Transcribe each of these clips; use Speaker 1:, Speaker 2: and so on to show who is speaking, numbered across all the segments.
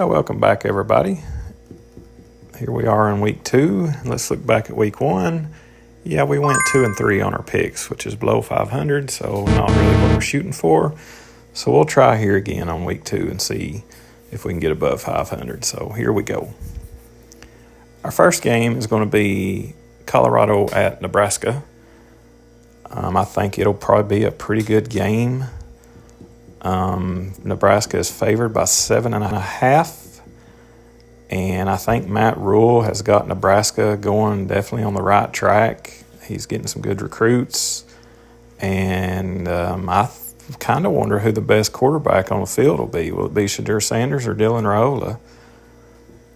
Speaker 1: Well, welcome back, everybody. Here we are in week 2. Let's look back at week 1. Yeah, we went 2-3 on our picks, which is below 500, so not really what we're shooting for. So we'll try here again on week 2 and see if we can get above 500. So here we go. Our first game is going to be Colorado at Nebraska. I think it'll probably be a pretty good game. Nebraska is favored by 7.5. And I think Matt Rule has got Nebraska going definitely on the right track. He's getting some good recruits. And I kind of wonder who the best quarterback on the field will be. Will it be Shadur Sanders or Dylan Raiola?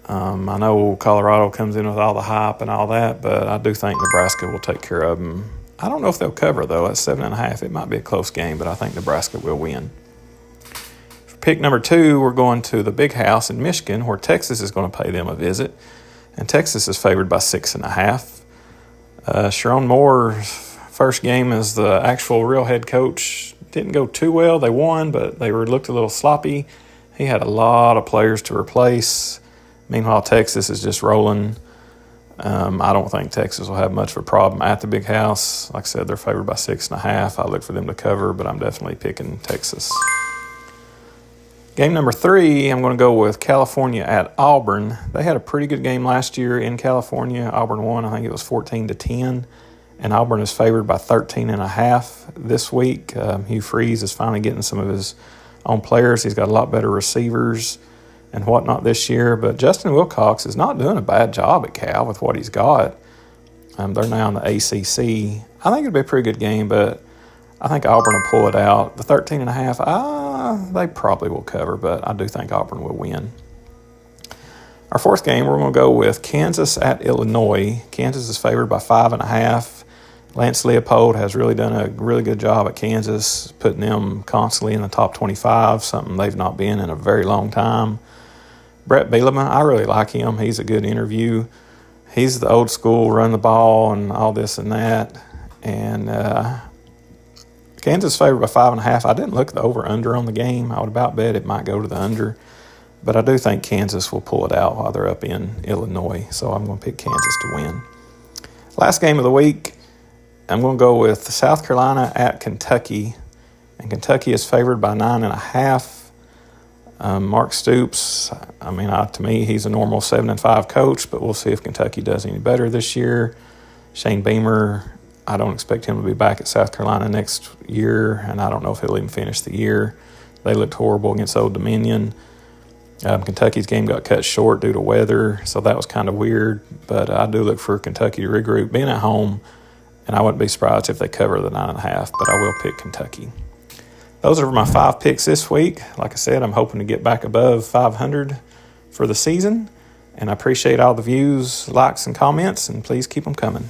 Speaker 1: I know Colorado comes in with all the hype and all that, but I do think Nebraska will take care of them. I don't know if they'll cover, though. At 7.5, it might be a close game, but I think Nebraska will win. For pick number 2, we're going to the Big House in Michigan, where Texas is going to pay them a visit. And Texas is favored by 6.5. Sharon Moore's first game as the actual real head coach didn't go too well. They won, but they looked a little sloppy. He had a lot of players to replace. Meanwhile, Texas is just rolling. I don't think Texas will have much of a problem at the Big House. Like I said, they're favored by 6.5. I look for them to cover, but I'm definitely picking Texas. Game number 3, I'm going to go with California at Auburn. They had a pretty good game last year in California. Auburn won, I think it was 14-10. And Auburn is favored by 13.5 this week. Hugh Freeze is finally getting some of his own players. He's got a lot better receivers and whatnot this year. But Justin Wilcox is not doing a bad job at Cal with what he's got. They're now in the ACC. I think it'll be a pretty good game, but I think Auburn will pull it out. The 13.5, they probably will cover, but I do think Auburn will win. Our fourth game, we're going to go with Kansas at Illinois. Kansas is favored by 5.5. Lance Leopold has really done a really good job at Kansas, putting them constantly in the top 25, something they've not been in a very long time. Brett Bielema, I really like him. He's a good interview. He's the old school, run the ball and all this and that. And Kansas is favored by 5.5. I didn't look the over-under on the game. I would about bet it might go to the under. But I do think Kansas will pull it out while they're up in Illinois. So I'm going to pick Kansas to win. Last game of the week, I'm going to go with South Carolina at Kentucky. And Kentucky is favored by 9.5. Mark Stoops, to me, he's a normal 7-5 coach, but we'll see if Kentucky does any better this year. Shane Beamer, I don't expect him to be back at South Carolina next year, and I don't know if he'll even finish the year. They looked horrible against Old Dominion. Kentucky's game got cut short due to weather, so that was kind of weird. But I do look for Kentucky to regroup, being at home, and I wouldn't be surprised if they cover the 9.5, but I will pick Kentucky. Those are my 5 picks this week. Like I said, I'm hoping to get back above 500 for the season, and I appreciate all the views, likes, and comments, and please keep them coming.